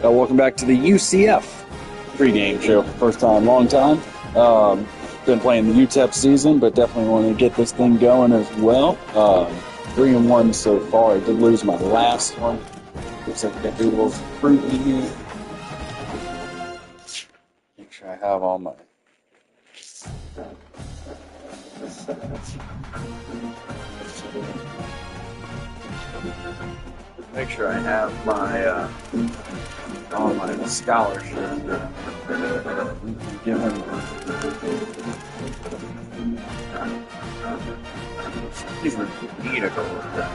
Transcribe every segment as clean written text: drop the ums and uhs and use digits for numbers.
Welcome back to the UCF pregame show. First time, long time. Been playing the UTEP season, but definitely want to get this thing going as well. 3-1 so far. I did lose my last one. Looks like I got to do a little fruit in here. Make sure I have all my. Make sure I have my all my scholarships given. These were need to go over that.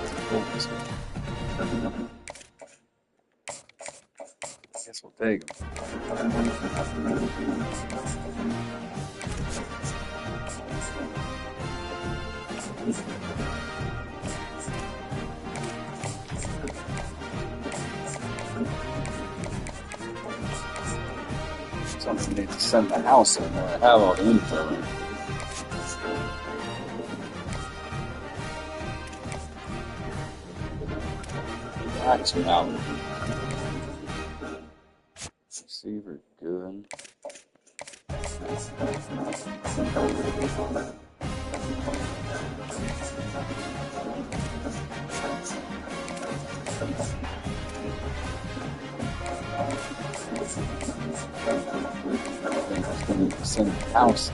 I guess we'll take them. Something needs to send the house in where I have all the info in. That's out. Receiver good. Send the house.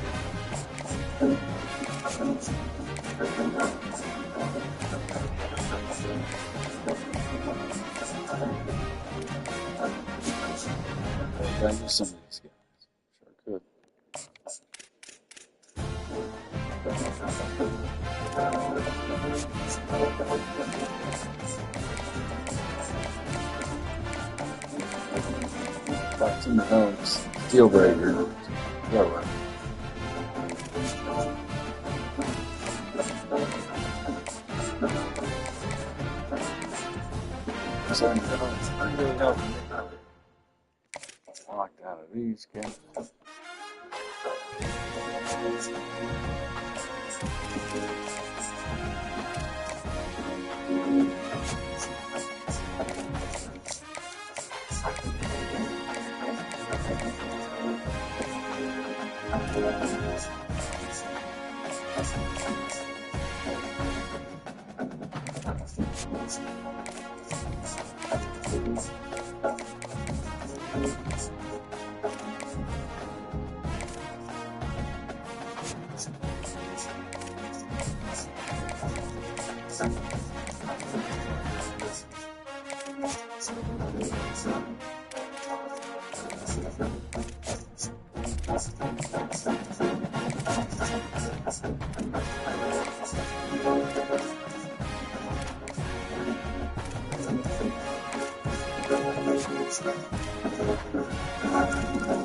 I use some of these guys. Sure could. Back to the homes. Deal breaker. Go right. So it's really helping me. Locked out of these guys.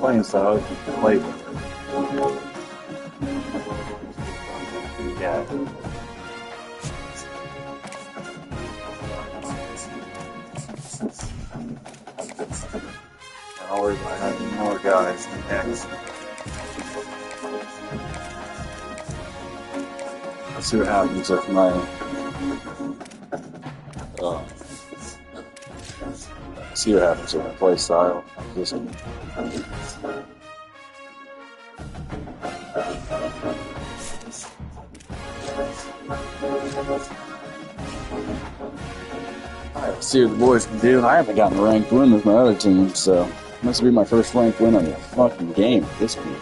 Playing style you can play with it. Yeah. I'll worry about having more guys next. Let's see what happens with my see what happens with my play style. Just see what the boys can do. I haven't gotten a ranked win with my other team, so this will be my first ranked win on the fucking game at this point.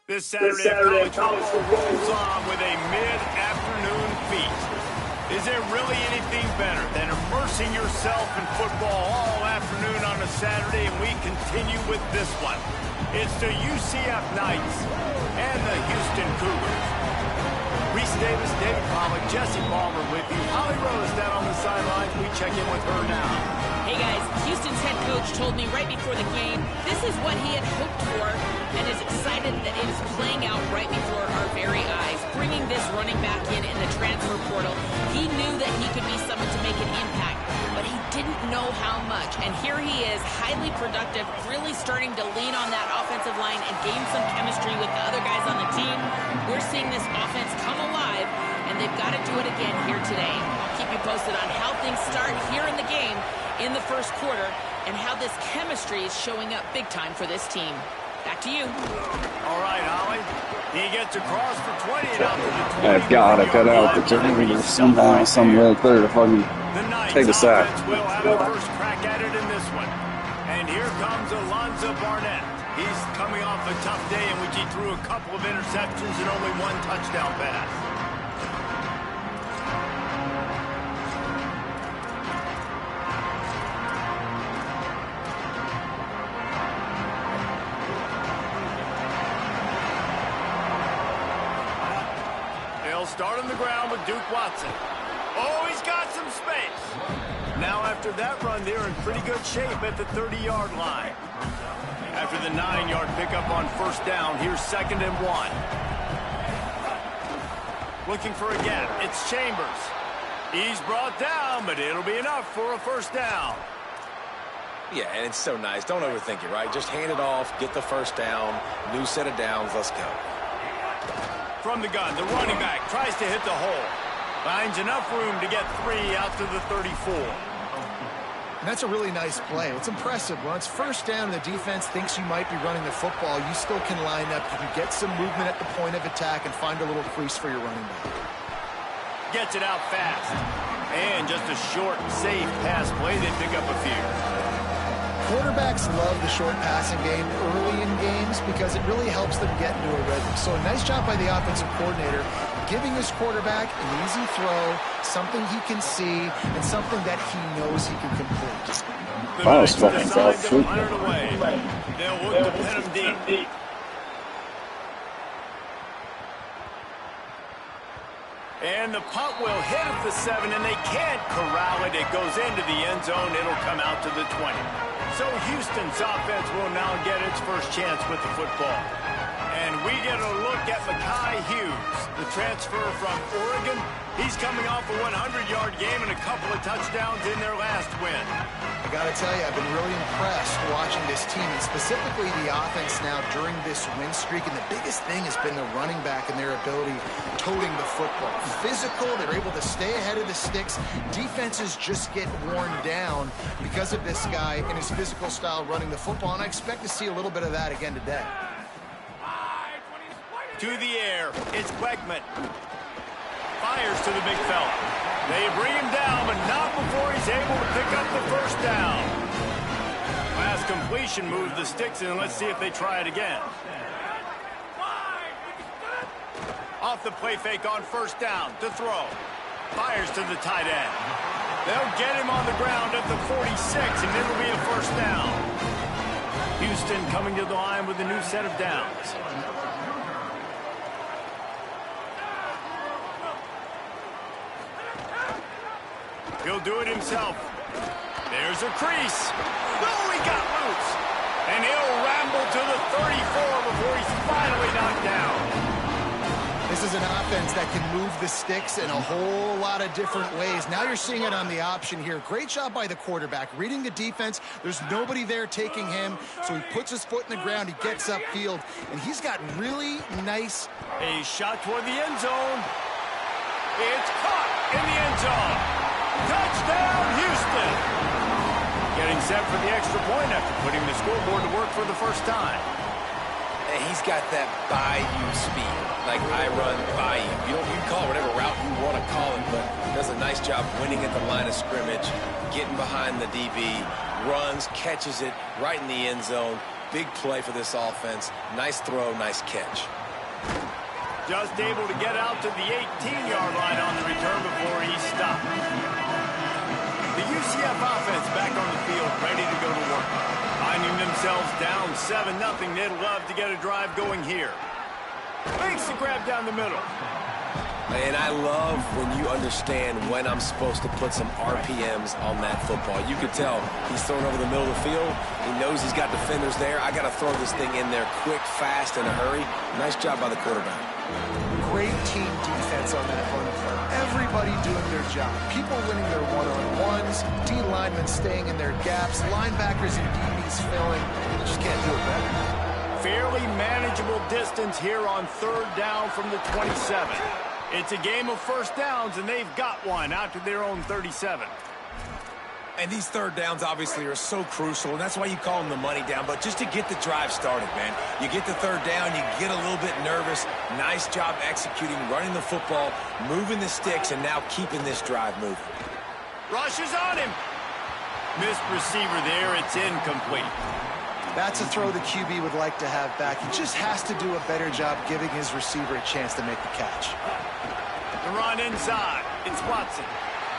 This Saturday, college football rolls on with a mid-afternoon feast. Is there really anything better than immersing yourself in football all afternoon on a Saturday? And we continue with this one. It's the UCF Knights and the Houston Cougars. Reese Davis, David Pollock, Jesse Balmer with you. Holly Rose down on the sidelines. We check in with her now. Hey guys, Houston's head coach told me right before the game this is what he had hoped for and is excited that it is playing out right before our very eyes. Bringing this running back in the transfer portal, he knew that he could be someone to make an impact, but he didn't know how much. And here he is, highly productive, really starting to lean on that offensive line and gain some chemistry with the other guys on the team. We're seeing this offense come alive, and they've got to do it again here today. I'll keep you posted on how things start here in the game in the first quarter and how this chemistry is showing up big time for this team. Back to you. All right, Holly. He gets across for 20 and out to the 20. I've got to cut out the cheerleader somehow, some way there to fucking take a sack. Will have the first crack at it in this one. And here comes Alonzo Barnett. He's coming off a tough day in which he threw a couple of interceptions and only one touchdown pass. Start on the ground with Duke Watson. Oh, he's got some space. Now after that run, they're in pretty good shape at the 30-yard line. After the 9-yard pickup on first down, here's 2nd and 1. Looking for a gap. It's Chambers. He's brought down, but it'll be enough for a first down. Yeah, and it's so nice. Don't overthink it, right? Just hand it off, get the first down, new set of downs, let's go. From the gun, the running back tries to hit the hole. Finds enough room to get 3 out to the 34. And that's a really nice play. It's impressive. When it's first down and the defense thinks you might be running the football, you still can line up. You can get some movement at the point of attack and find a little crease for your running back. Gets it out fast. And just a short, safe pass play. They pick up a few. Quarterbacks love the short passing game early in games because it really helps them get into a rhythm. So a nice job by the offensive coordinator giving his quarterback an easy throw, something he can see, and something that he knows he can complete. That was fucking tough. They'll look to pin him deep. And the punt will hit at the 7, and they can't corral it. It goes into the end zone. It'll come out to the 20. So Houston's offense will now get its first chance with the football. And we get a look at Ncaa Hughes, the transfer from Oregon. He's coming off a 100-yard game and a couple of touchdowns in their last win. I got to tell you, I've been really impressed watching this team, and specifically the offense now during this win streak. And the biggest thing has been the running back and their ability toting the football. Physical, they're able to stay ahead of the sticks. Defenses just get worn down because of this guy and his physical style running the football, and I expect to see a little bit of that again today. To the air, it's Beckman. Fires to the big fella. They bring him down, but not before he's able to pick up the first down. Last completion moves the sticks in. Let's see if they try it again. Off the play fake on first down to throw. Fires to the tight end. They'll get him on the ground at the 46, and it'll be a first down. Houston coming to the line with a new set of downs. He'll do it himself. There's a crease. Oh, he got loose. And he'll ramble to the 34 before he's finally knocked down. This is an offense that can move the sticks in a whole lot of different ways. Now you're seeing it on the option here. Great job by the quarterback. Reading the defense. There's nobody there taking him. So he puts his foot in the ground. He gets upfield. And he's got really nice. A shot toward the end zone. It's caught in the end zone. Touchdown, Houston! Getting set for the extra point after putting the scoreboard to work for the first time. And he's got that bayou speed, like I run bayou. You can call it whatever route you want to call it, but does a nice job winning at the line of scrimmage, getting behind the DB, runs, catches it right in the end zone. Big play for this offense. Nice throw, nice catch. Just able to get out to the 18-yard line on the return before he stopped. The UCF offense back on the field, ready to go to work. Finding themselves down 7-0. They'd love to get a drive going here. Makes the grab down the middle. And I love when you understand when I'm supposed to put some RPMs on that football. You could tell he's throwing over the middle of the field. He knows he's got defenders there. I got to throw this thing in there quick, fast, in a hurry. Nice job by the quarterback. Great team defense on that run play. Everybody doing their job. People winning their one-on-ones, D linemen staying in their gaps, linebackers and DBs filling. You just can't do it better. Fairly manageable distance here on 3rd down from the 27. It's a game of first downs, and they've got one out to their own 37. And these 3rd downs obviously are so crucial, and that's why you call them the money down. But just to get the drive started, man, you get the 3rd down, you get a little bit nervous. Nice job executing, running the football, moving the sticks, and now keeping this drive moving. Rush is on him. Missed receiver there. It's incomplete. That's a throw the QB would like to have back. He just has to do a better job giving his receiver a chance to make the catch. The run inside. It's Watson.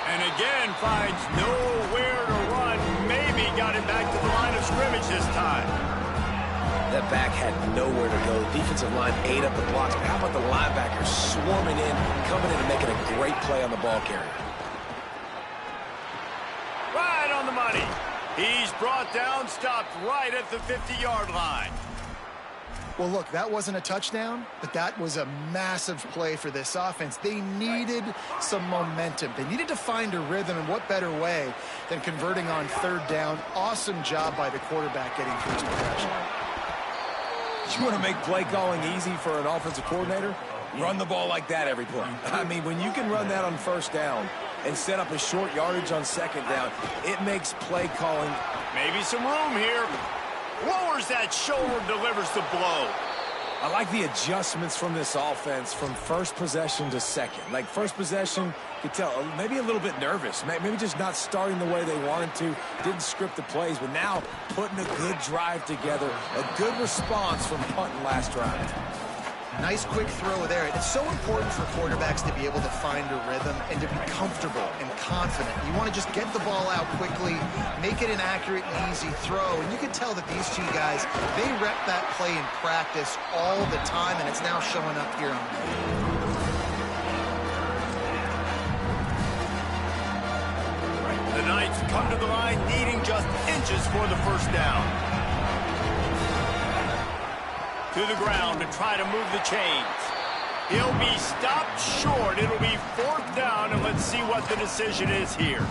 And again finds nowhere to run. Maybe got it back to the line of scrimmage this time. That back had nowhere to go. The defensive line ate up the blocks. But how about the linebackers swarming in, coming in and making a great play on the ball carrier? Right on the money. He's brought down, stopped right at the 50-yard line. Well, look, that wasn't a touchdown, but that was a massive play for this offense. They needed some momentum. They needed to find a rhythm, and what better way than converting on 3rd down. Awesome job by the quarterback getting through his progression. You want to make play calling easy for an offensive coordinator? Run the ball like that every play. I mean, when you can run that on 1st down and set up a short yardage on 2nd down, it makes play calling. Maybe some room here. Lowers that shoulder, delivers the blow. I like the adjustments from this offense from 1st possession to 2nd. Like 1st possession, you could tell maybe a little bit nervous. Maybe just not starting the way they wanted to. Didn't script the plays, but now putting a good drive together. A good response from punting last drive. Nice quick throw there. It's so important for quarterbacks to be able to find a rhythm and to be comfortable and confident. You want to just get the ball out quickly, make it an accurate and easy throw. And you can tell that these two guys, they rep that play in practice all the time, and it's now showing up here on the field. The Knights come to the line needing just inches for the 1st down. To the ground to try to move the chains. He'll be stopped short. It'll be 4th down, and let's see what the decision is here.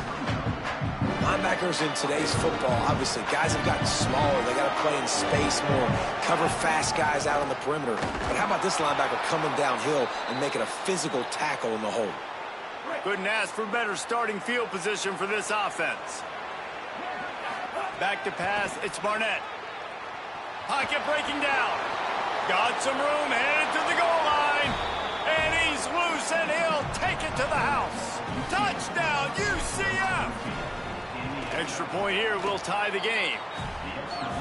Linebackers in today's football, obviously, guys have gotten smaller. They got to play in space more, cover fast guys out on the perimeter. But how about this linebacker coming downhill and making a physical tackle in the hole? Couldn't ask for better starting field position for this offense. Back to pass, it's Barnett. Pocket breaking down. Got some room, headed to the goal line. And he's loose, and he'll take it to the house. Touchdown, UCF! Extra point here will tie the game.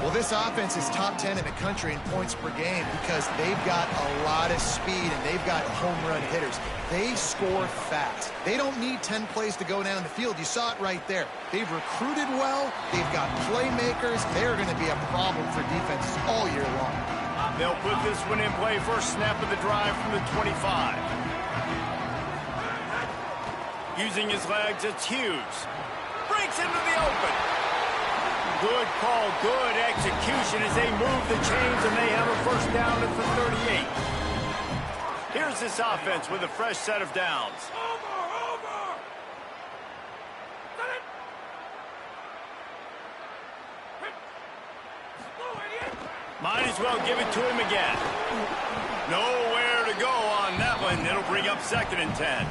Well, this offense is top 10 in the country in points per game because they've got a lot of speed and they've got home run hitters. They score fast. They don't need 10 plays to go down the field. You saw it right there. They've recruited well. They've got playmakers. They're going to be a problem for defenses all year long. They'll put this one in play. First snap of the drive from the 25. Using his legs, it's Hughes. Breaks into the open. Good call, good execution as they move the chains, and they have a 1st down at the 38. Here's this offense with a fresh set of downs. Might as well give it to him again. Nowhere to go on that one. It'll bring up 2nd and 10.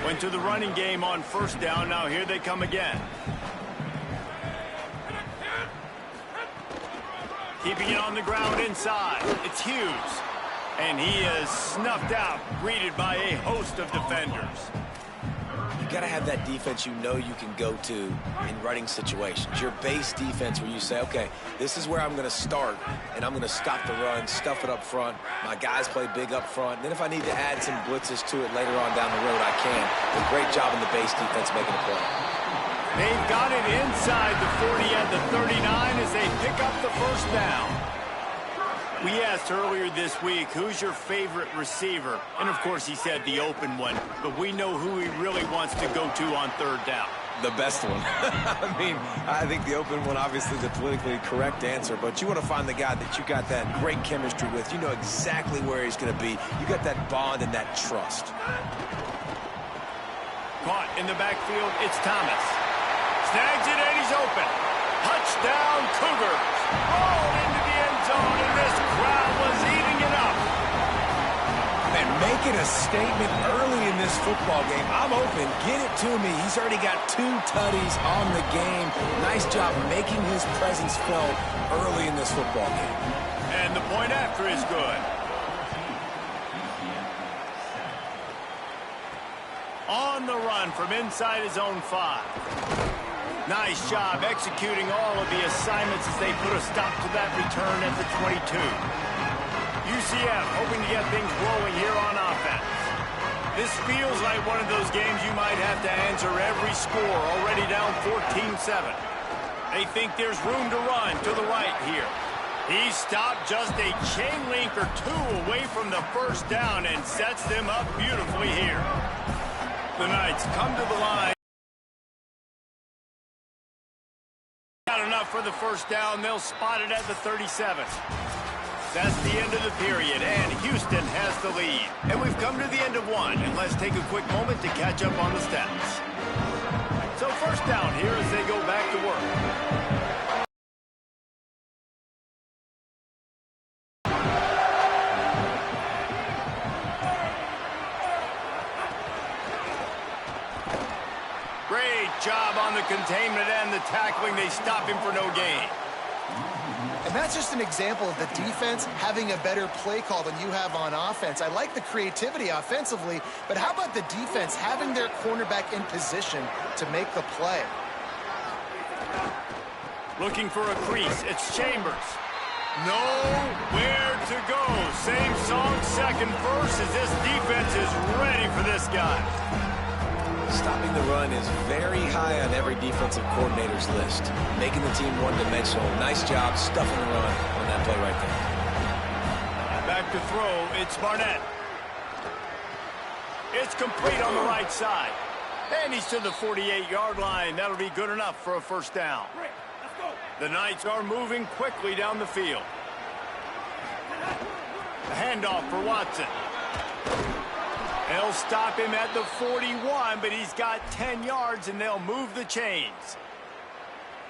Went to the running game on 1st down. Now here they come again. Keeping it on the ground inside. It's Hughes. And he is snuffed out, greeted by a host of defenders. You got to have that defense you know you can go to in running situations. Your base defense where you say, okay, this is where I'm going to start, and I'm going to stop the run, stuff it up front. My guys play big up front. And then if I need to add some blitzes to it later on down the road, I can. But great job in the base defense making a play. They've got it inside the 40 at the 39 as they pick up the 1st down. We asked earlier this week, who's your favorite receiver? And, of course, he said the open one. But we know who he really wants to go to on third down. The best one. I mean, I think the open one, obviously the politically correct answer, but you want to find the guy that you got that great chemistry with. You know exactly where he's going to be. You got that bond and that trust. Caught in the backfield, it's Thomas. Snags it and he's open. Touchdown Cougars. Rolled into the end zone, and this crowd was eating it up. And making a statement early in this football game. I'm open. Get it to me. He's already got 2 tutties on the game. Nice job making his presence felt early in this football game. And the point after is good. On the run from inside his own 5. Nice job executing all of the assignments as they put a stop to that return at the 22. UCF hoping to get things rolling here on offense. This feels like one of those games you might have to answer every score, already down 14-7. They think there's room to run to the right here. He stopped just a chain link or 2 away from the first down and sets them up beautifully here. The Knights come to the line. Not enough for the first down. They'll spot it at the 37. That's the end of the period, and Houston has the lead. And we've come to the end of one, and let's take a quick moment to catch up on the stats. So first down here as they go back to work. Great job on the containment and the tackling. They stop him for no gain. And that's just an example of the defense having a better play call than you have on offense. I like the creativity offensively, but how about the defense having their cornerback in position to make the play? Looking for a crease. It's Chambers. Nowhere to go. Same song, second verse, as this defense is ready for this guy. Stopping the run is very high on every defensive coordinator's list. Making the team one-dimensional. Nice job stuffing the run on that play right there. Back to throw. It's Barnett. It's complete on the right side. And he's to the 48-yard line. That'll be good enough for a first down. The Knights are moving quickly down the field. The handoff for Watson. They'll stop him at the 41, but he's got 10 yards, and they'll move the chains.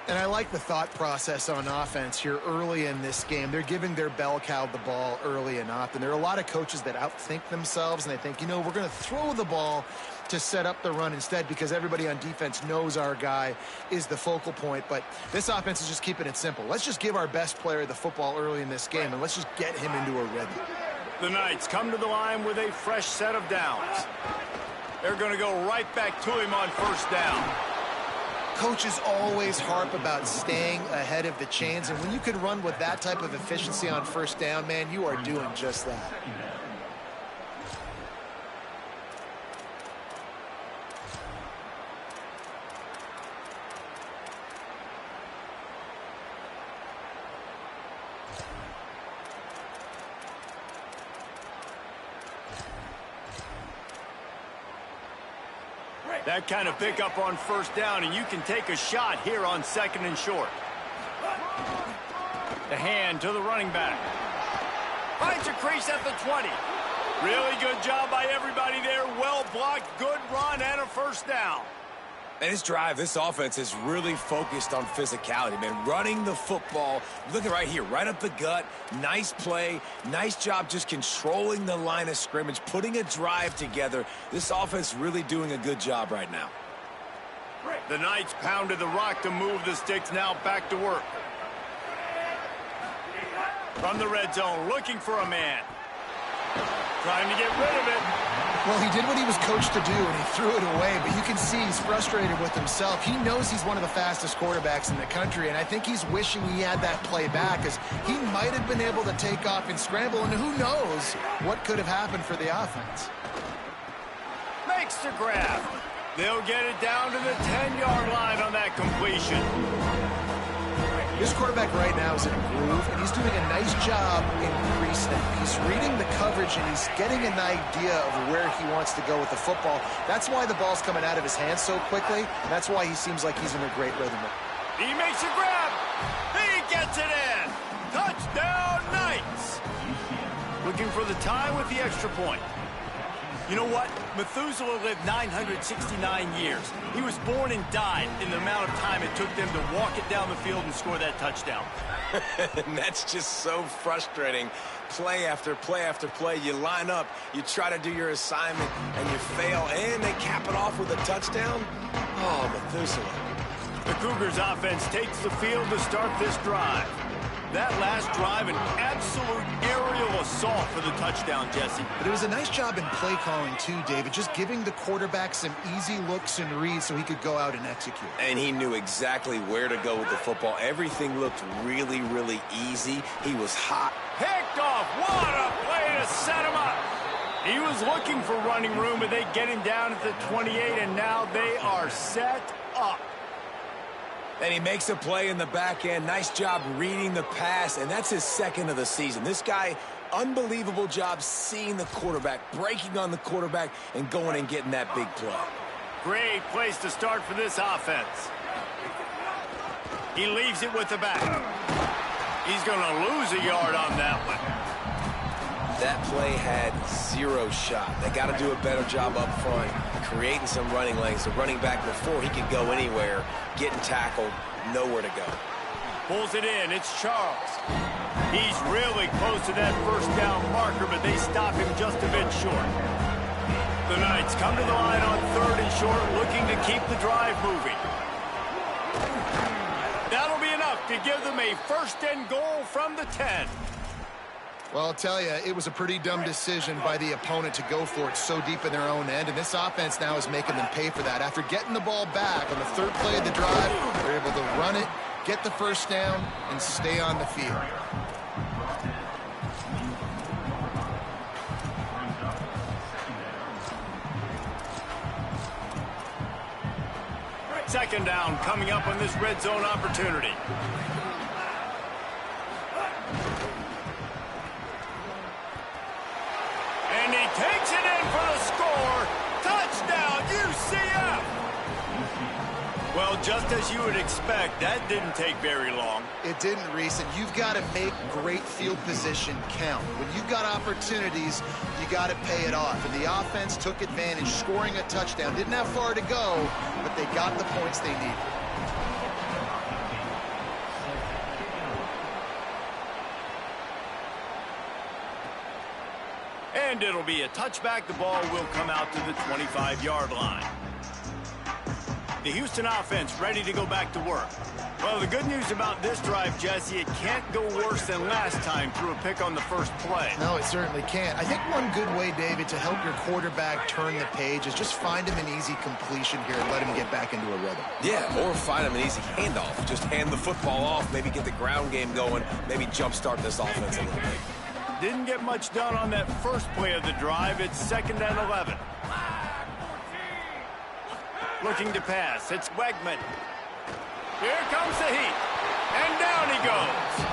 And I like the thought process on offense here early in this game. They're giving their bell cow the ball early and often. There are a lot of coaches that outthink themselves, and they think, you know, we're going to throw the ball to set up the run instead because everybody on defense knows our guy is the focal point. But this offense is just keeping it simple. Let's just give our best player the football early in this game, and let's just get him into a rhythm. The Knights come to the line with a fresh set of downs. They're going to go right back to him on first down. Coaches always harp about staying ahead of the chains, and when you can run with that type of efficiency on first down, man, you are doing just that. That kind of pickup on first down, and you can take a shot here on second and short. The hand to the running back. Finds a crease at the 20. Really good job by everybody there. Well blocked, good run, and a first down. And this drive, this offense is really focused on physicality, man. Running the football. Look at right here, right up the gut. Nice play. Nice job just controlling the line of scrimmage, putting a drive together. This offense really doing a good job right now. The Knights pounded the rock to move the sticks. Now back to work. From the red zone, looking for a man. Trying to get rid of it. Well, he did what he was coached to do, and he threw it away, but you can see he's frustrated with himself. He knows he's one of the fastest quarterbacks in the country, and I think he's wishing he had that play back, because he might have been able to take off and scramble, and who knows what could have happened for the offense. Makes the grab. They'll get it down to the 10-yard line on that completion. This quarterback right now is in a groove, and he's doing a nice job in pre-snap. He's reading the coverage, and he's getting an idea of where he wants to go with the football. That's why the ball's coming out of his hands so quickly, and that's why he seems like he's in a great rhythm. He makes a grab. He gets it in. Touchdown, Knights. Looking for the tie with the extra point. You know what? Methuselah lived 969 years. He was born and died in the amount of time it took them to walk it down the field and score that touchdown. And that's just so frustrating. Play after play after play. You line up, you try to do your assignment, and you fail, and they cap it off with a touchdown? Oh, Methuselah. The Cougars offense takes the field to start this drive. That last drive, an absolute aerial assault for the touchdown, Jesse. But it was a nice job in play calling, too, David, just giving the quarterback some easy looks and reads so he could go out and execute. And he knew exactly where to go with the football. Everything looked really, really easy. He was hot. Picked off. What a play to set him up. He was looking for running room, but they get him down at the 28, and now they are set up. And he makes a play in the back end. Nice job reading the pass, and that's his second of the season. This guy, unbelievable job seeing the quarterback, breaking on the quarterback, and going and getting that big play. Great place to start for this offense. He leaves it with the back. He's going to lose a yard on that one. That play had zero shot. They got to do a better job up front, creating some running lanes. The running back, before he could go anywhere, getting tackled, nowhere to go. Pulls it in. It's Charles. He's really close to that first down marker, but they stop him just a bit short. The Knights come to the line on 3rd and short, looking to keep the drive moving. That'll be enough to give them a 1st and goal from the 10. Well, I'll tell you, it was a pretty dumb decision by the opponent to go for it so deep in their own end, and this offense now is making them pay for that. After getting the ball back on the 3rd play of the drive, they're able to run it, get the 1st down, and stay on the field. Second down coming up on this red zone opportunity. And he takes it in for the score. Touchdown, UCF! Well, just as you would expect, that didn't take very long. It didn't, Reese, and you've got to make great field position count. When you've got opportunities, you got to pay it off. And the offense took advantage, scoring a touchdown. Didn't have far to go, but they got the points they needed. And it'll be a touchback. The ball will come out to the 25-yard line. The Houston offense ready to go back to work. Well, the good news about this drive, Jesse, it can't go worse than last time through a pick on the first play. No, it certainly can't. I think one good way, David, to help your quarterback turn the page is just find him an easy completion here and let him get back into a rhythm. Yeah, or find him an easy handoff. Just hand the football off, maybe get the ground game going, maybe jumpstart this offense a little bit. Didn't get much done on that first play of the drive. It's 2nd and 11. Looking to pass. It's Wegman. Here comes the heat. And down he goes.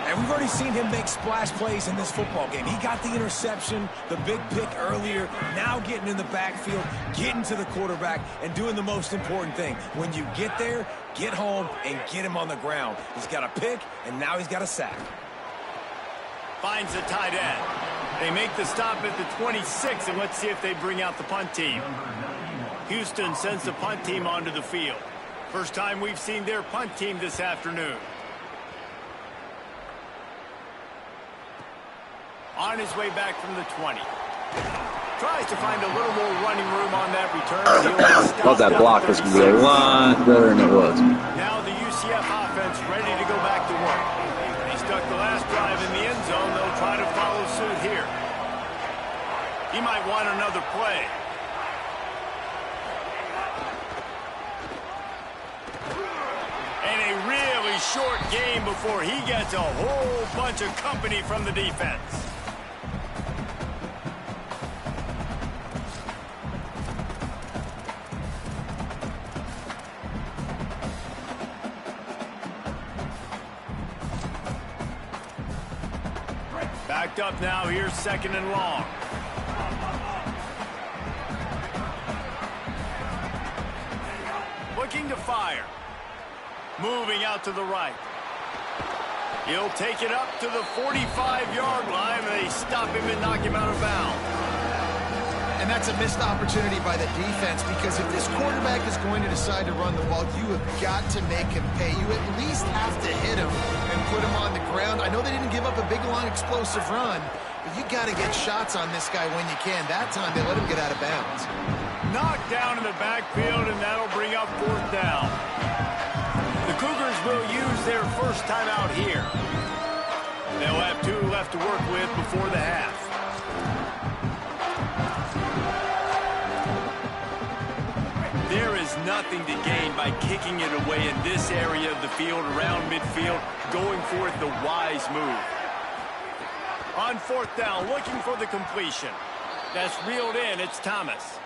And we've already seen him make splash plays in this football game. He got the interception, the big pick earlier, now getting in the backfield, getting to the quarterback, and doing the most important thing. When you get there, get home, and get him on the ground. He's got a pick, and now he's got a sack. Finds the tight end. They make the stop at the 26, and let's see if they bring out the punt team. Houston sends the punt team onto the field. First time we've seen their punt team this afternoon. On his way back from the 20. Tries to find a little more running room on that return. Thought that block was going to be a lot better than it was. Now the UCF offense ready to go back to work. They stuck the last drive in the end zone. They'll try to follow suit here. He might want another play. And a really short game before he gets a whole bunch of company from the defense. Backed up now, here's 2nd and long. Looking to fire. Moving out to the right. He'll take it up to the 45-yard line, and they stop him and knock him out of bounds. And that's a missed opportunity by the defense, because if this quarterback is going to decide to run the ball, you have got to make him pay. You at least have to hit him and put him on the ground. I know they didn't give up a big, long, explosive run, but you got to get shots on this guy when you can. That time they let him get out of bounds. Knocked down in the backfield, and that'll bring up 4th down. The Cougars will use their first timeout here. They'll have 2 left to work with before the half. There is nothing to gain by kicking it away in this area of the field, around midfield, going for it the wise move. On 4th down, looking for the completion. That's reeled in, it's Thomas.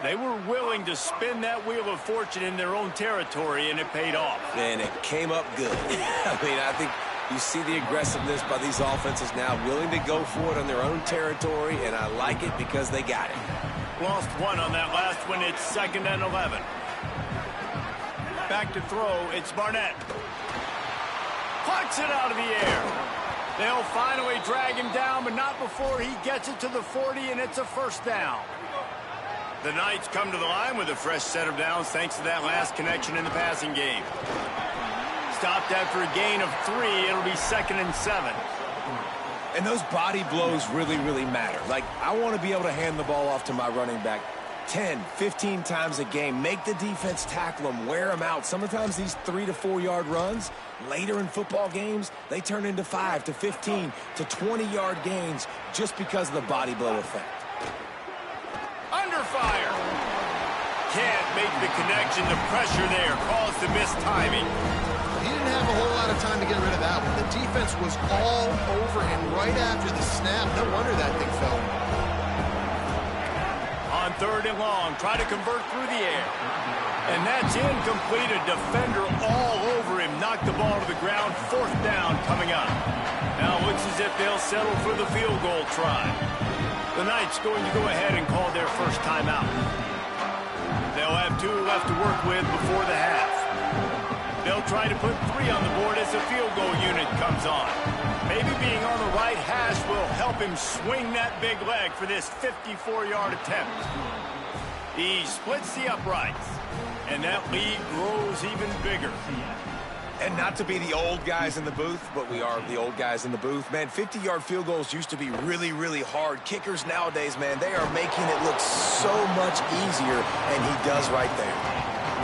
They were willing to spin that wheel of fortune in their own territory, and it paid off. And it came up good. I think you see the aggressiveness by these offenses now, willing to go for it on their own territory, and I like it because they got it. Lost 1 on that last one. It's 2nd and 11. Back to throw. It's Barnett. Plucks it out of the air. They'll finally drag him down, but not before he gets it to the 40, and it's a 1st down. The Knights come to the line with a fresh set of downs thanks to that last connection in the passing game. Stopped after a gain of 3. It'll be 2nd and 7. And those body blows really, really matter. Like, I want to be able to hand the ball off to my running back 10, 15 times a game. Make the defense tackle them, wear them out. Sometimes these 3 to 4 yard runs, later in football games, they turn into 5 to 15 to 20-yard gains just because of the body blow effect. Under fire. Can't make the connection. The pressure there caused the missed timing. He didn't have a whole lot of time to get rid of that one. The defense was all over him right after the snap. No wonder that thing fell. On 3rd and long, try to convert through the air. And that's incomplete. A defender all over him. Knocked the ball to the ground. 4th down coming up. Now it looks as if they'll settle for the field goal try. The Knights going to go ahead and call their first timeout. They'll have 2 left to work with before the half. They'll try to put 3 on the board as the field goal unit comes on. Maybe being on the right hash will help him swing that big leg for this 54-yard attempt. He splits the uprights, and that lead grows even bigger. And not to be the old guys in the booth, but we are the old guys in the booth. Man, 50-yard field goals used to be really, really hard. Kickers nowadays, man, they are making it look so much easier, and he does right there.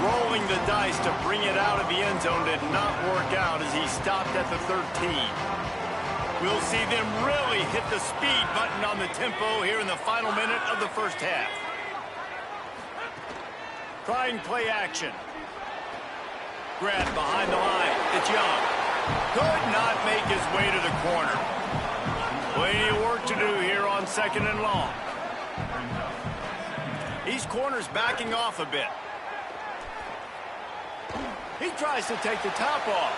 Rolling the dice to bring it out of the end zone did not work out as he stopped at the 13. We'll see them really hit the speed button on the tempo here in the final minute of the first half. Trying play action. Grab behind the line. It's Young. Could not make his way to the corner. Plenty of work to do here on 2nd and long. These corners backing off a bit. He tries to take the top off.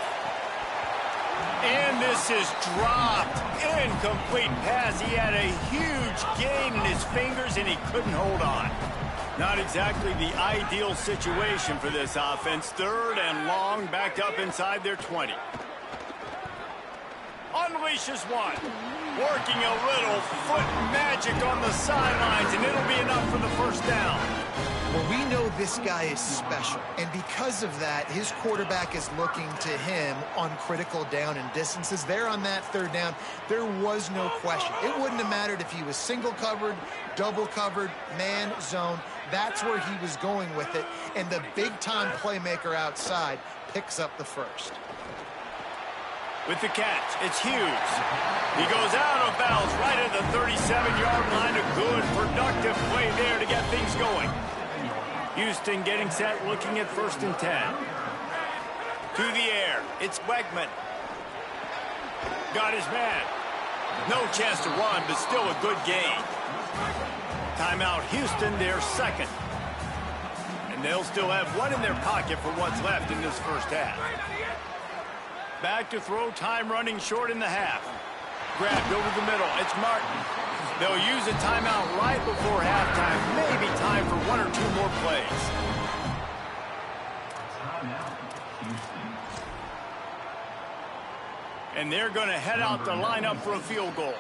And this is dropped. Incomplete pass. He had a huge gain in his fingers, and he couldn't hold on. Not exactly the ideal situation for this offense. 3rd and long, backed up inside their 20. Unleashes 1. Working a little foot magic on the sidelines, and it'll be enough for the 1st down. Well, we know this guy is special, and because of that, his quarterback is looking to him on critical down and distances. There on that 3rd down, there was no question. It wouldn't have mattered if he was single covered, double covered, man, zone. That's where he was going with it, and the big-time playmaker outside picks up the 1st. With the catch, it's Hughes. He goes out of bounds right at the 37-yard line. A good, productive play there to get things going. Houston getting set, looking at 1st and 10. To the air, it's Wegman. Got his man. No chance to run, but still a good gain. Timeout Houston, their 2nd. And they'll still have 1 in their pocket for what's left in this first half. Back to throw, time running short in the half. Grabbed over the middle. It's Martin. They'll use a timeout right before halftime. Maybe time for one or two more plays. And they're going to head out to line up for a field goal.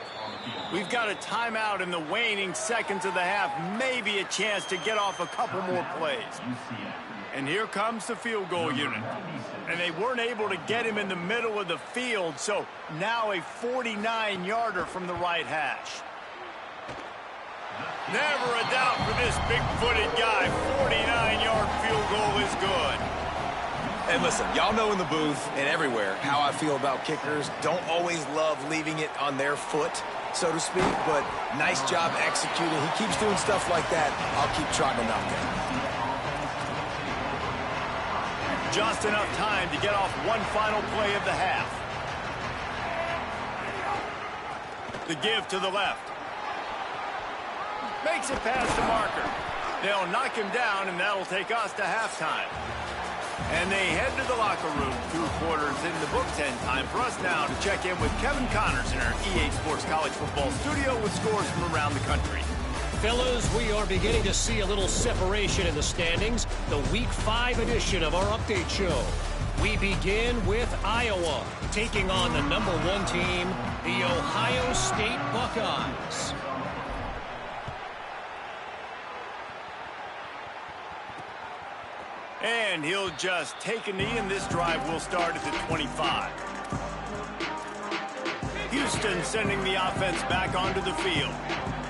We've got a timeout in the waning seconds of the half. Maybe a chance to get off a couple more plays. And here comes the field goal unit. And they weren't able to get him in the middle of the field, so now a 49-yarder from the right hash. Never a doubt for this big-footed guy. 49-yard field goal is good. And listen, y'all know in the booth and everywhere how I feel about kickers. Don't always love leaving it on their foot, so to speak, but nice job executing. He keeps doing stuff like that. I'll keep trying to knock him. Just enough time to get off one final play of the half. The give to the left. Makes it past the marker. They'll knock him down, and that'll take us to halftime. And they head to the locker room. 2 quarters in the books, and time for us now to check in with Kevin Connors in our EA Sports College Football studio with scores from around the country. Fellas, we are beginning to see a little separation in the standings. The Week 5 edition of our update show. We begin with Iowa, taking on the number 1 team, the Ohio State Buckeyes. And he'll just take a knee, and this drive will start at the 25. Houston sending the offense back onto the field.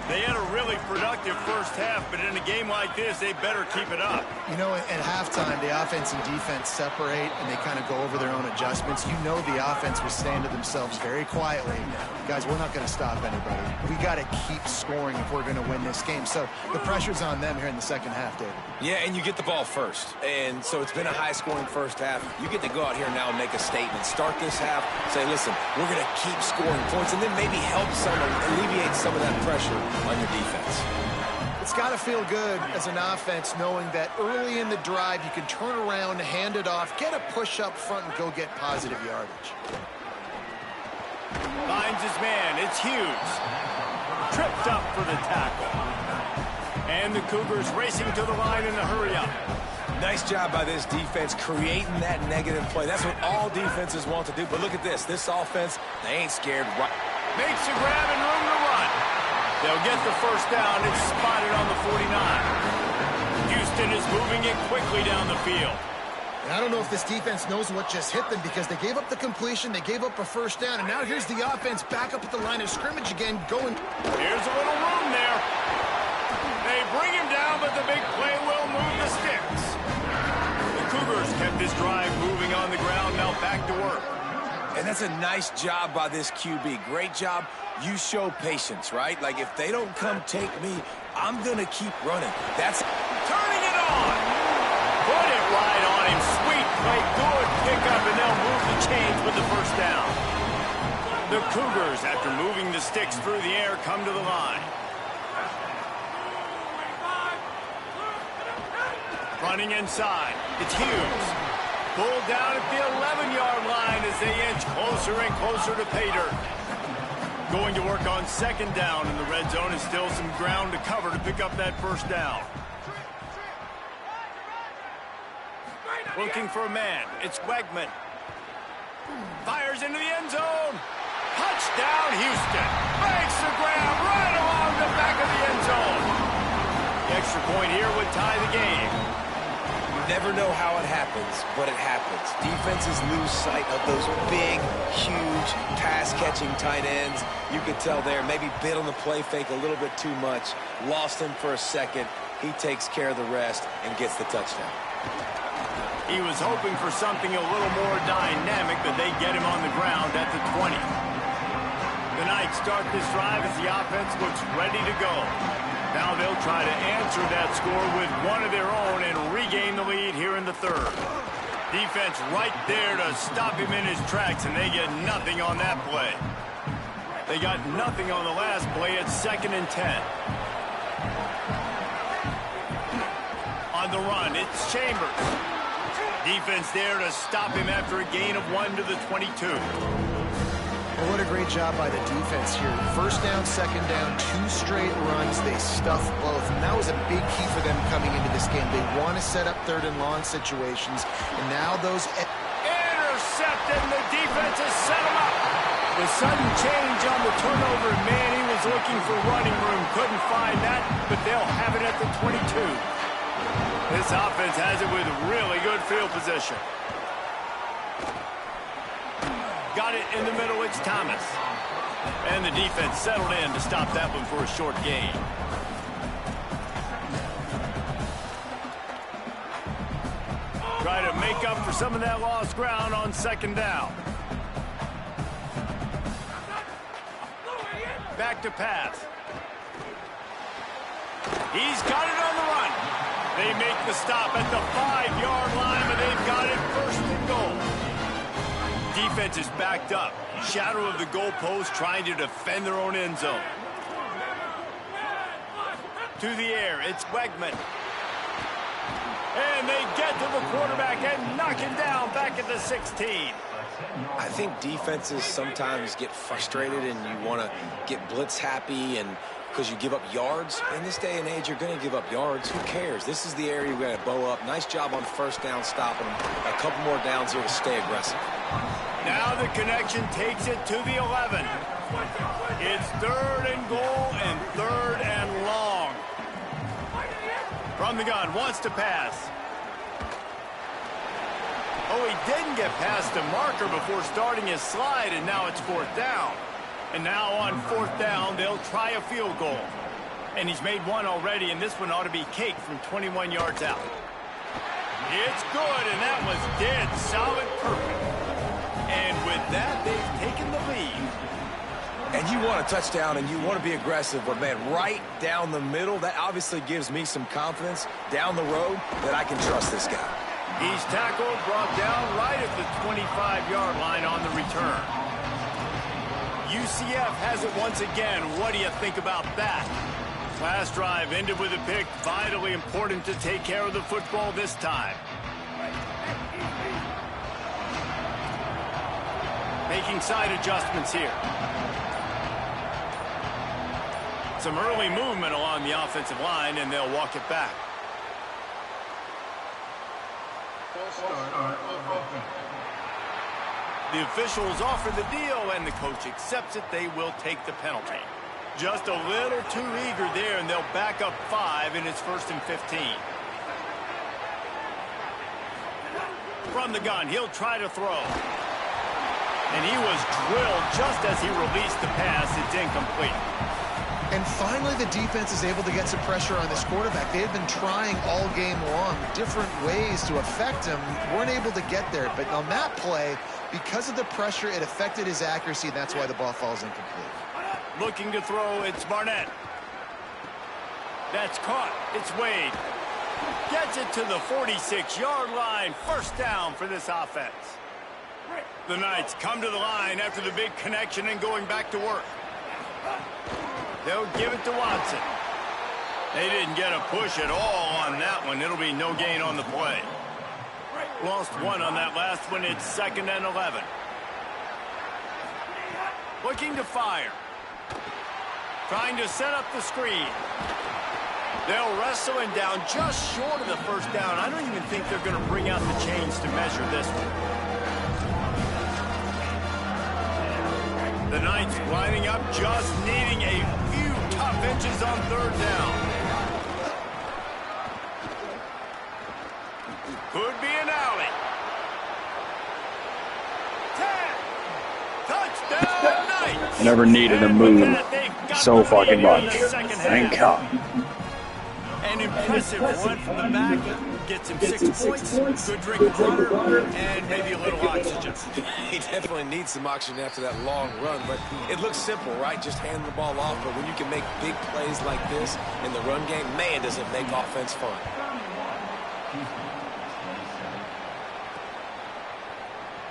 They had a really productive first half, but in a game like this, they better keep it up. You know, at halftime, the offense and defense separate, and they kind of go over their own adjustments. You know the offense was saying to themselves very quietly, guys, we're not going to stop anybody. We got to keep scoring if we're going to win this game. So the pressure's on them here in the second half, David. Yeah, and you get the ball first. And so it's been a high-scoring first half. You get to go out here now and make a statement. Start this half, say, listen, we're going to keep scoring points, and then maybe help alleviate some of that pressure on your defense. It's got to feel good as an offense knowing that early in the drive you can turn around, hand it off, get a push up front, and go get positive yardage. Finds his man. It's Hughes. Tripped up for the tackle. And the Cougars racing to the line in the hurry-up. Nice job by this defense creating that negative play. That's what all defenses want to do. But look at this. This offense, they ain't scared. Makes a grab and room to run. They'll get the first down. It's spotted on the 49. Houston is moving it quickly down the field. And I don't know if this defense knows what just hit them because they gave up the completion, they gave up a first down, and now here's the offense back up at the line of scrimmage again going. Here's a little room there. They bring him down, but the big play will move the sticks. The Cougars kept this drive moving on the ground, now back to work. And that's a nice job by this QB. Great job. You show patience, right? Like, if they don't come take me, I'm going to keep running. That's turning it on. Put it right on him. Sweet play. Good pickup, and they'll move the chains with the first down. The Cougars, after moving the sticks through the air, come to the line. Running inside. It's Hughes. Pulled down at the 11-yard line as they inch closer and closer to pay dirt. Going to work on second down in the red zone, and still some ground to cover to pick up that first down. Looking for a man. It's Wegman. Fires into the end zone. Touchdown, Houston. Makes the grab right along the back of the end zone. The extra point here would tie the game. Never know how it happens, but it happens. Defenses lose sight of those big, huge, pass-catching tight ends. You could tell there, maybe bit on the play fake a little bit too much. Lost him for a second. He takes care of the rest and gets the touchdown. He was hoping for something a little more dynamic, but they get him on the ground at the 20. The Knights start this drive as the offense looks ready to go. Now they'll try to answer that score with one of their own and regain the lead here in the third. Defense right there to stop him in his tracks, and they get nothing on that play. They got nothing on the last play at 2nd and 10. On the run, it's Chambers. Defense there to stop him after a gain of 1 to the 22. Well, what a great job by the defense here. First down, second down, 2 straight runs. They stuffed both, and that was a big key for them coming into this game. They want to set up 3rd and long situations, and now those... Intercepted, and the defense has set him up. The sudden change on the turnover, man, he was looking for running room. Couldn't find that, but they'll have it at the 22. This offense has it with really good field position. Got it in the middle, it's Thomas. And the defense settled in to stop that one for a short gain. Try to make up for some of that lost ground on 2nd down. Back to pass. He's got it on the run. They make the stop at the 5-yard line, but they've got it 1st and goal. Defense is backed up. Shadow of the goalpost trying to defend their own end zone. To the air, it's Wegman. And they get to the quarterback and knock him down back at the 16. I think defenses sometimes get frustrated and you want to get blitz happy and because you give up yards. In this day and age, you're going to give up yards. Who cares? This is the area you're going to bow up. Nice job on 1st down stopping them. A couple more downs here to stay aggressive. Now the connection takes it to the 11. It's 3rd and goal and 3rd and long. From the gun, wants to pass. Oh, he didn't get past the marker before starting his slide, and now it's 4th down. And now on 4th down, they'll try a field goal. And he's made one already, and this one ought to be cake from 21 yards out. It's good, and that was dead solid perfect. And with that, they've taken the lead. And you want a touchdown and you want to be aggressive, but man, right down the middle, that obviously gives me some confidence down the road that I can trust this guy. He's tackled, brought down right at the 25-yard line on the return. UCF has it once again. What do you think about that? Last drive ended with a pick. Vitally important to take care of the football this time. Making side adjustments here. Some early movement along the offensive line, and they'll walk it back. The officials offer the deal, and the coach accepts it. They will take the penalty. Just a little too eager there, and they'll back up 5, and it's 1st and 15. From the gun, he'll try to throw. And he was drilled just as he released the pass. It's incomplete. And finally, the defense is able to get some pressure on this quarterback. They had been trying all game long different ways to affect him. Weren't able to get there. But on that play, because of the pressure, it affected his accuracy, and that's why the ball falls incomplete. Looking to throw, it's Barnett. That's caught. It's Wade. Gets it to the 46-yard line. 1st down for this offense. The Knights come to the line after the big connection and going back to work. They'll give it to Watson. They didn't get a push at all on that one. It'll be no gain on the play. Lost 1 on that last one. It's 2nd and 11. Looking to fire. Trying to set up the screen. They'll wrestle him down just short of the 1st down. I don't even think they're going to bring out the chains to measure this one. The Knights lining up, just needing a few tough inches on 3rd down. Could be an alley. 10. Touchdown, Knights. I never needed to move so fucking much. Ncaa. An impressive run from the back. Gets him 6 points, good drink of water, and maybe a little oxygen. He definitely needs some oxygen after that long run, but it looks simple, right? Just hand the ball off, but when you can make big plays like this in the run game, man, does it make offense fun.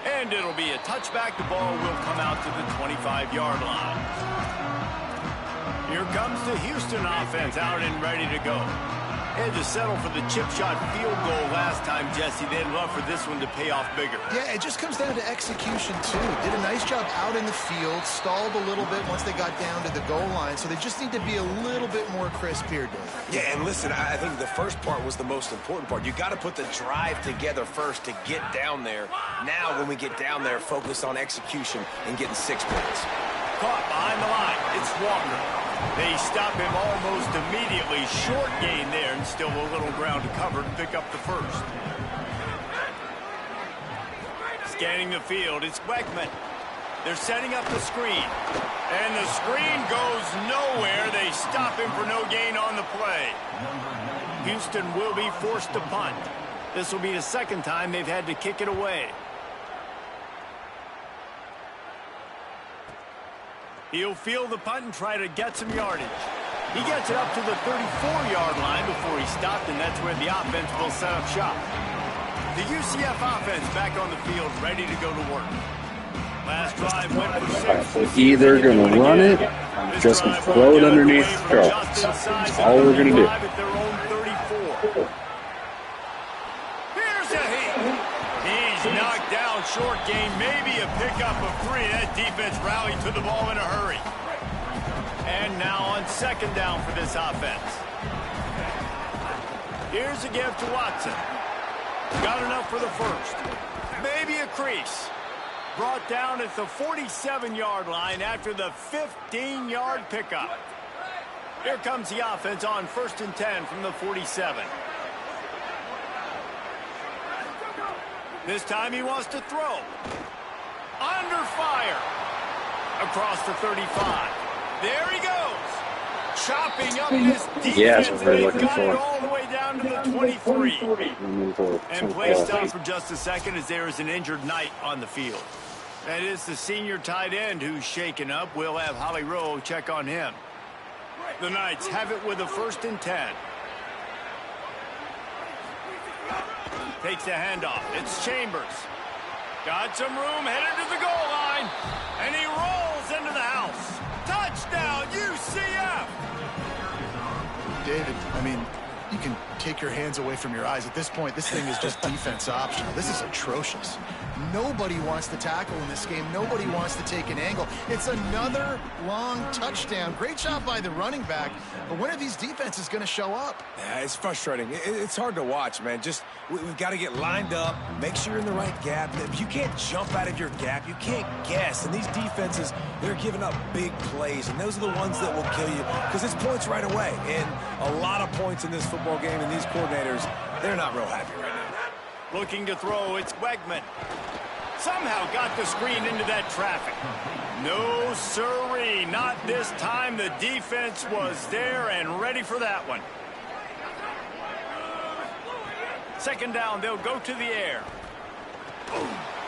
And it'll be a touchback. The ball will come out to the 25-yard line. Here comes the Houston offense out and ready to go. Had to settle for the chip shot field goal last time, Jesse. They'd love for this one to pay off bigger. Yeah, it just comes down to execution, too. Did a nice job out in the field, stalled a little bit once they got down to the goal line, so they just need to be a little bit more crisp here, Dave. Yeah, and listen, I think the first part was the most important part. You got to put the drive together first to get down there. Now, when we get down there, focus on execution and getting 6 points. Caught behind the line. It's Walker. They stop him almost immediately. Short gain there, and still a little ground to cover to pick up the first. Scanning the field, it's Wegman. They're setting up the screen. And the screen goes nowhere. They stop him for no gain on the play. Houston will be forced to punt. This will be the second time they've had to kick it away. He'll field the punt and try to get some yardage. He gets it up to the 34-yard line before he stopped, and that's where the offense will set up shop. The UCF offense back on the field, ready to go to work. Last drive went for 6. We're either going to run it or just going to throw it underneath Charles. That's all we're going to do. Here's a hit. He's knocked down, short gain, maybe a pickup of 3. That defense rallied to the ball in a hurry. And now on second down for this offense. Here's a give to Watson. Got enough for the first. Maybe a crease. Brought down at the 47-yard line after the 15-yard pickup. Here comes the offense on 1st and 10 from the 47. This time he wants to throw. Under fire. Across the 35. There he goes. Chopping up this defense. Yeah, that's what we're looking got for. It all the way down to the 23. And play stop for just a second as there is an injured Knight on the field. That is the senior tight end who's shaken up. We'll have Holly Rowe check on him. The Knights have it with a 1st and 10. Takes the handoff. It's Chambers. Got some room, headed to the goal line. And he rolls into the house. Touchdown, UCF! David, I mean, you can take your hands away from your eyes. At this point, this thing is just defense optional. This is atrocious. Nobody wants to tackle in this game. Nobody wants to take an angle. It's another long touchdown. Great job by the running back. But when are these defenses going to show up? Yeah, it's frustrating. It's hard to watch, man. Just we've got to get lined up, make sure you're in the right gap. If you can't jump out of your gap, you can't guess. And these defenses, they're giving up big plays, and those are the ones that will kill you because it's points right away. And a lot of points in this football game, and these coordinators, they're not real happy right now. Looking to throw, it's Wegman. Somehow got the screen into that traffic. No siree, not this time. The defense was there and ready for that one. Second down, they'll go to the air.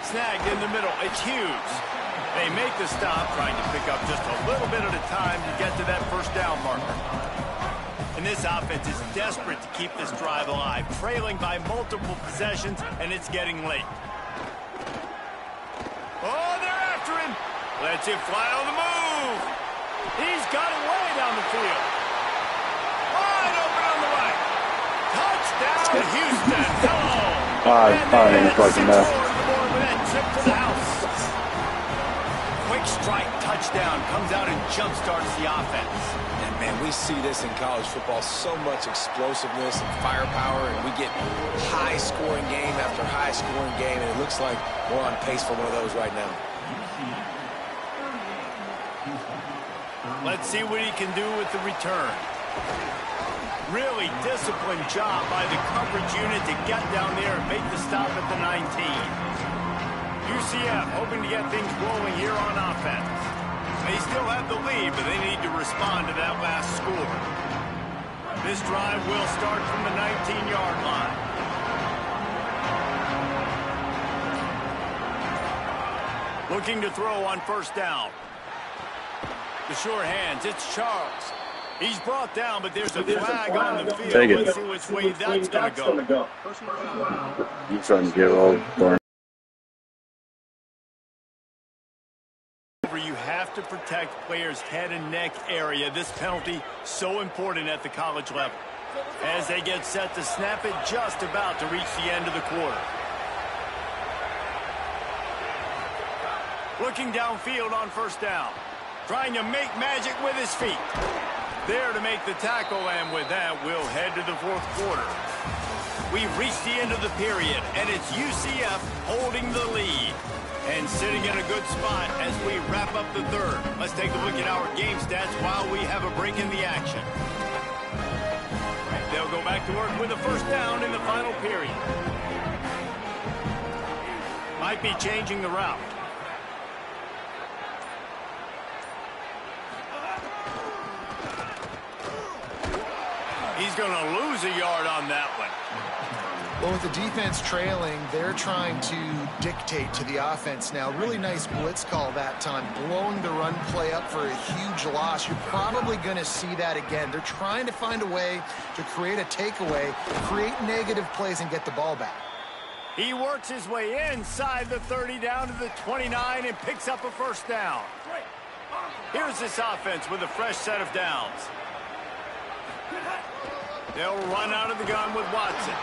Snagged in the middle, it's Hughes. They make the stop, trying to pick up just a little bit at a time to get to that first down marker. And this offense is desperate to keep this drive alive, trailing by multiple possessions, and it's getting late. Oh, they're after him. Lets it fly on the move. He's got it way down the field. Wide open on the right. Touchdown, Houston. Hello. I ain't fucking that. That trip to the house. Quick strike touchdown comes out and jump-starts the offense. And, man, we see this in college football, so much explosiveness and firepower, and we get high-scoring game after high-scoring game, and it looks like we're on pace for one of those right now. Let's see what he can do with the return. Really disciplined job by the coverage unit to get down there and make the stop at the 19. UCF hoping to get things rolling here on offense. They still have the lead, but they need to respond to that last score. This drive will start from the 19-yard line. Looking to throw on first down. The sure hands, it's Charles. He's brought down, but there's a flag on the field. Take it. Let's see which way that's going to go. You trying to get all darn. You have to protect players' head and neck area. This penalty so important at the college level. as they get set to snap it just about to reach the end of the quarter. Looking downfield on first down. Trying to make magic with his feet. There to make the tackle, and with that, we'll head to the fourth quarter. We've reached the end of the period, and it's UCF holding the lead. And sitting in a good spot as we wrap up the third. Let's take a look at our game stats while we have a break in the action. They'll go back to work with a first down in the final period. Might be changing the route. He's going to lose a yard on that one. Well, with the defense trailing, they're trying to dictate to the offense now. Really nice blitz call that time, blowing the run play up for a huge loss. You're probably going to see that again. They're trying to find a way to create a takeaway, create negative plays, and get the ball back. He works his way inside the 30 down to the 29 and picks up a first down. Here's this offense with a fresh set of downs. They'll run out of the gun with Watson.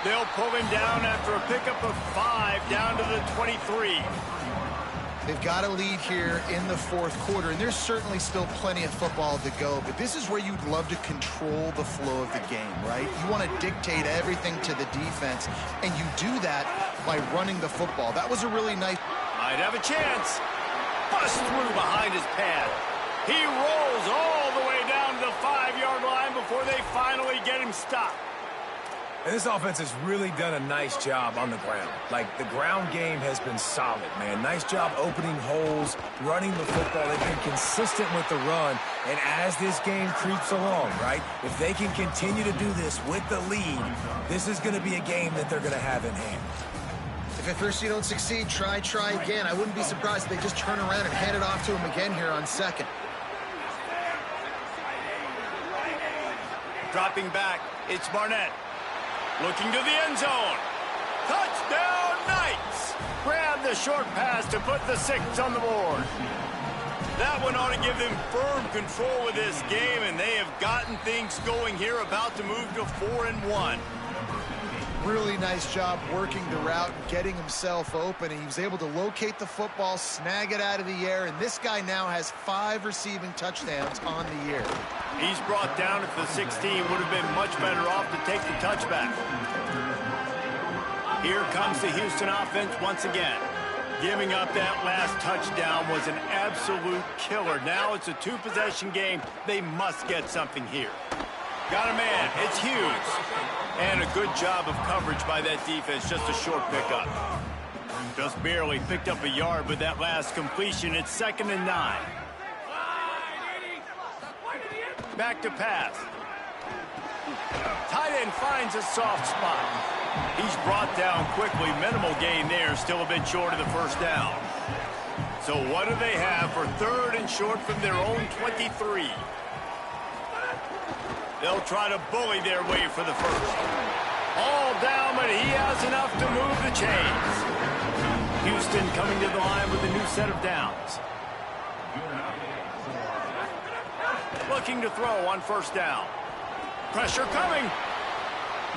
They'll pull him down after a pickup of 5 down to the 23. They've got a lead here in the fourth quarter, and there's certainly still plenty of football to go, but this is where you'd love to control the flow of the game, right? You want to dictate everything to the defense, and you do that by running the football. That was a really nice... Might have a chance. Bust through behind his pad. He rolls all the way down to the 5-yard line before they finally get him stopped. And this offense has really done a nice job on the ground. Like, the ground game has been solid, man. Nice job opening holes, running the football. They've been consistent with the run. And as this game creeps along, right, if they can continue to do this with the lead, this is going to be a game that they're going to have in hand. If at first you don't succeed, try again. I wouldn't be surprised if they just turn around and hand it off to him again here on second. Dropping back, it's Barnett. Looking to the end zone. Touchdown, Knights! Grab the short pass to put the 6 on the board. That one ought to give them firm control of this game, and they have gotten things going here, about to move to 4-1. Really nice job working the route and getting himself open. He was able to locate the football, snag it out of the air, and this guy now has 5 receiving touchdowns on the year. He's brought down at the 16. Would have been much better off to take the touchback. Here comes the Houston offense once again. Giving up that last touchdown was an absolute killer. Now it's a 2-possession game. They must get something here. Got a man. It's Hughes. And a good job of coverage by that defense. Just a short pickup. Just barely picked up a yard with that last completion. It's 2nd and 9. Back to pass. Tight end finds a soft spot. He's brought down quickly. Minimal gain there. Still a bit short of the first down. So what do they have for 3rd and short from their own 23? They'll try to bully their way for the first. All down, but he has enough to move the chains. Houston coming to the line with a new set of downs. Looking to throw on first down. Pressure coming.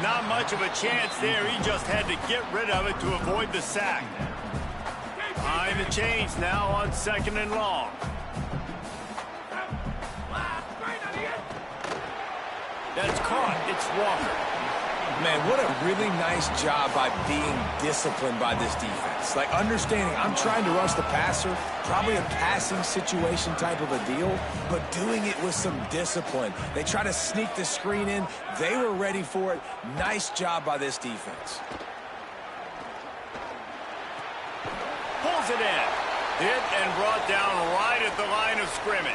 Not much of a chance there. He just had to get rid of it to avoid the sack. Behind the chains now on 2nd and long. That's caught. It's Walker. Man, what a really nice job by being disciplined by this defense. Like, understanding I'm trying to rush the passer, probably a passing situation type of a deal, but doing it with some discipline. They try to sneak the screen in. They were ready for it. Nice job by this defense. Pulls it in. Hit and brought down right at the line of scrimmage.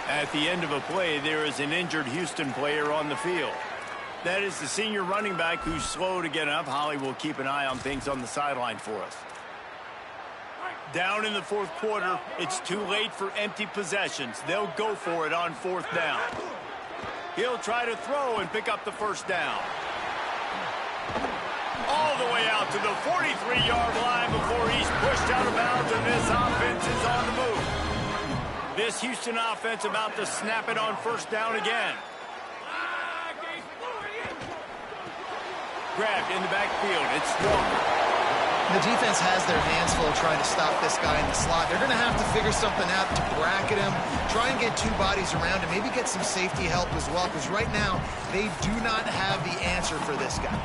At the end of a play, there is an injured Houston player on the field. That is the senior running back who's slow to get up. Holly will keep an eye on things on the sideline for us. Down in the fourth quarter, it's too late for empty possessions. They'll go for it on 4th down. He'll try to throw and pick up the first down. All the way out to the 43-yard line before he's pushed out of bounds, and this offense is on the move. This Houston offense about to snap it on 1st down again. grabbed in the backfield. It's Walker. The defense has their hands full trying to stop this guy in the slot. They're going to have to figure something out to bracket him, try and get two bodies around him, maybe get some safety help as well, because right now they do not have the answer for this guy.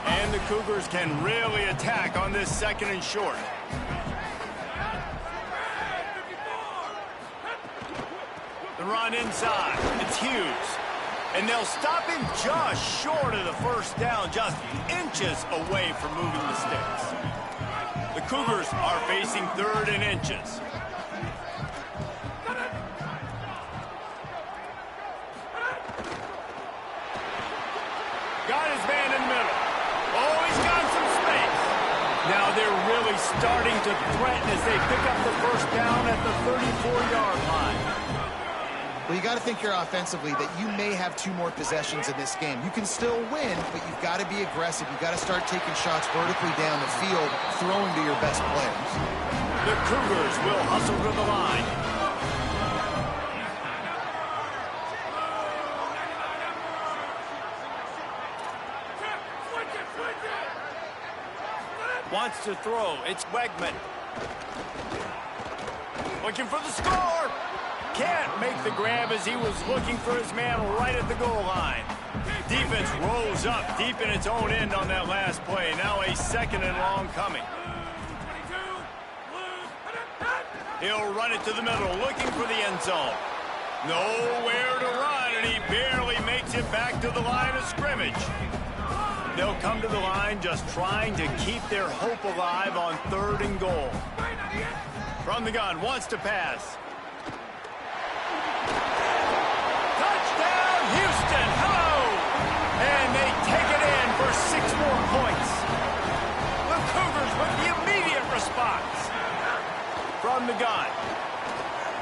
And the Cougars can really attack on this 2nd and short. The run inside. It's Hughes. And they'll stop him just short of the first down, just inches away from moving the sticks. The Cougars are facing 3rd and inches. Got his man in the middle. Oh, he's got some space. Now they're really starting to threaten as they pick up the first down at the 34-yard line. Well, you got to think here offensively that you may have 2 more possessions in this game. You can still win, but you've got to be aggressive. You've got to start taking shots vertically down the field, throwing to your best players. The Cougars will hustle to the line. Wants to throw. It's Wegman. Looking for the score. Can't make the grab as he was looking for his man right at the goal line. Defense rolls up deep in its own end on that last play. Now a 2nd and long coming. He'll run it to the middle, looking for the end zone. Nowhere to run, and he barely makes it back to the line of scrimmage. They'll come to the line just trying to keep their hope alive on 3rd and goal. From the gun, wants to pass. Touchdown, Houston! Hello! And they take it in for 6 more points. The Cougars with the immediate response. From the gun.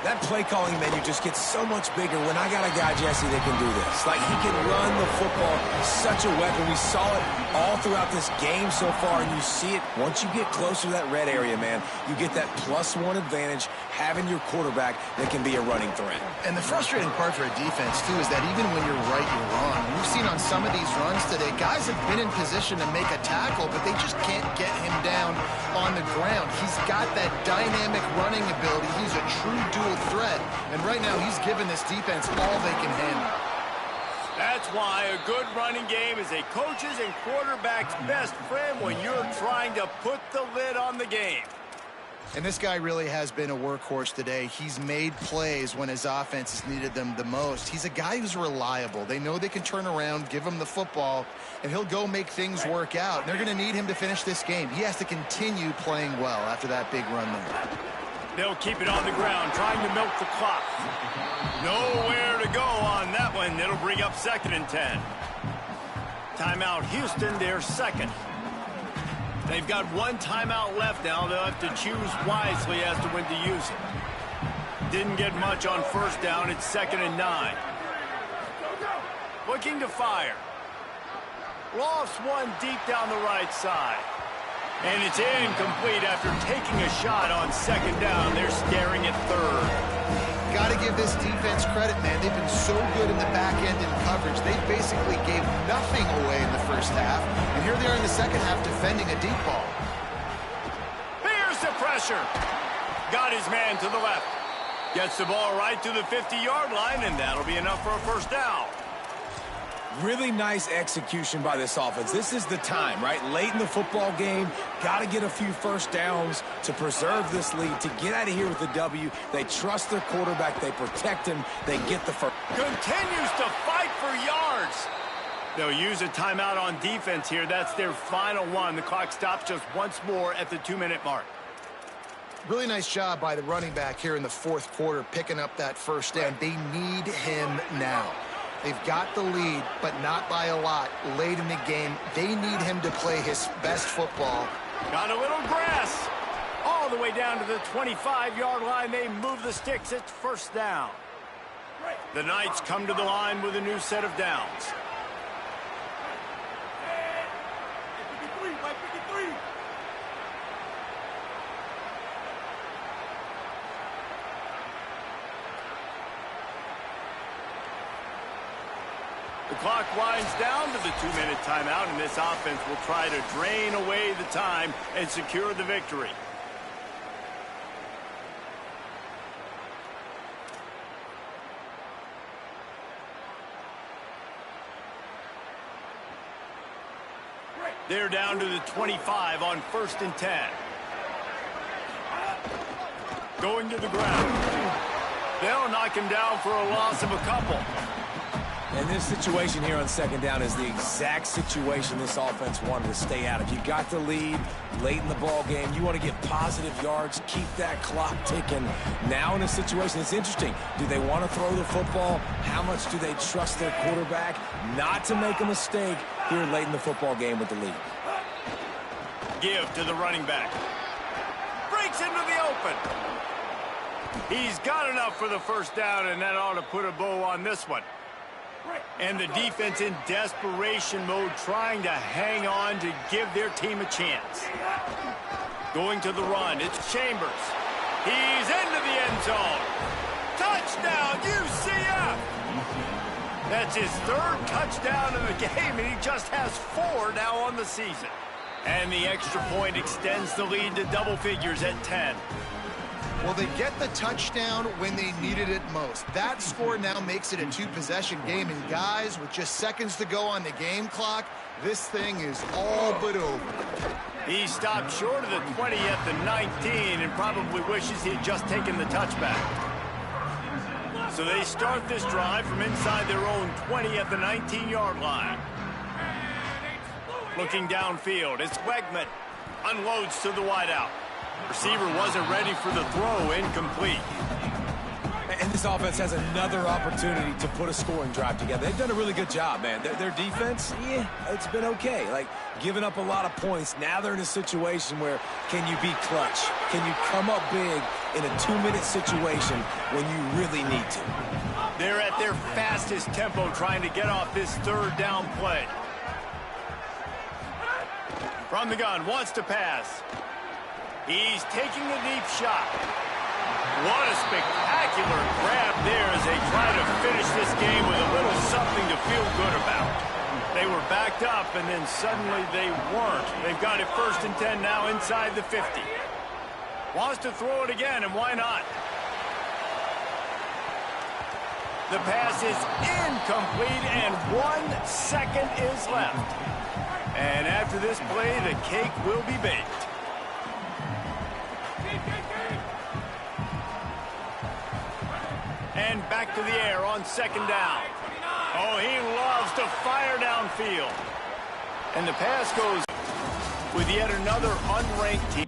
That play calling menu just gets so much bigger when I got a guy, Jesse, that can do this. Like, he can run the football. Such a weapon. We saw it all throughout this game so far, and you see it once you get closer to that red area, man. You get that +1 advantage having your quarterback that can be a running threat. And the frustrating part for a defense, too, is that even when you're right, you're wrong. We've seen on some of these runs today, guys have been in position to make a tackle, but they just can't get him down on the ground. He's got that dynamic running ability. He's a true dual threat, and right now he's given this defense all they can handle. That's why a good running game is a coach's and quarterback's best friend when you're trying to put the lid on the game. And this guy really has been a workhorse today. He's made plays when his offense has needed them the most. He's a guy who's reliable. They know they can turn around, give him the football, and he'll go make things work out. And they're going to need him to finish this game. He has to continue playing well after that big run there. They'll keep it on the ground, trying to milk the clock. Nowhere to go on that one. It'll bring up 2nd and 10. Timeout Houston, their 2nd. They've got 1 timeout left now. They'll have to choose wisely as to when to use it. Didn't get much on 1st down. It's 2nd and 9. Looking to fire. Lofts one deep down the right side. And it's incomplete after taking a shot on 2nd down. They're staring at 3rd. Got to give this defense credit, man. They've been so good in the back end in coverage. They basically gave nothing away in the first half. And here they are in the second half defending a deep ball. Here's the pressure. Got his man to the left. Gets the ball right to the 50-yard line, and that'll be enough for a 1st down. Really nice execution by this offense. This is the time, right? Late in the football game, got to get a few 1st downs to preserve this lead, to get out of here with the W. They trust their quarterback. They protect him. They get the first. Continues to fight for yards. They'll use a timeout on defense here. That's their final one. The clock stops just once more at the 2-minute mark. Really nice job by the running back here in the 4th quarter, picking up that 1st down. They need him now. They've got the lead, but not by a lot. Late in the game, they need him to play his best football. Got a little grass. All the way down to the 25-yard line. They move the sticks. It's 1st down. The Knights come to the line with a new set of downs. The clock winds down to the 2-minute timeout, and this offense will try to drain away the time and secure the victory. They're down to the 25 on 1st and 10. Going to the ground. They'll knock him down for a loss of a couple. And this situation here on 2nd down is the exact situation this offense wanted to stay out of. You got the lead late in the ball game. You want to get positive yards, keep that clock ticking. Now in a situation, it's interesting. Do they want to throw the football? How much do they trust their quarterback not to make a mistake here late in the football game with the lead? Give to the running back. Breaks into the open. He's got enough for the 1st down, and that ought to put a bow on this one. And the defense in desperation mode, trying to hang on to give their team a chance. Going to the run, it's Chambers. He's into the end zone. Touchdown, UCF! That's his 3rd touchdown of the game, and he just has 4 now on the season. And the extra point extends the lead to double figures at 10. Well, they get the touchdown when they needed it most. That score now makes it a 2-possession game. And guys, with just seconds to go on the game clock, this thing is all but over. He stopped short of the 20 at the 19 and probably wishes he had just taken the touchback. So they start this drive from inside their own 20 at the 19-yard line. Looking downfield, it's Wegman. Unloads to the wideout. Receiver wasn't ready for the throw, incomplete. And this offense has another opportunity to put a scoring drive together. They've done a really good job, man. Their defense, yeah, it's been okay. Like, giving up a lot of points. Now they're in a situation where can you be clutch? Can you come up big in a 2-minute situation when you really need to? They're at their fastest tempo trying to get off this 3rd down play. From the gun, wants to pass. He's taking a deep shot. What a spectacular grab there as they try to finish this game with a little something to feel good about. They were backed up, and then suddenly they weren't. They've got it 1st and 10 now inside the 50. Wants to throw it again, and why not? The pass is incomplete, and 1 second is left. And after this play, the cake will be baked. And back to the air on 2nd down. Oh, he loves to fire downfield. And the pass goes with yet another unranked team.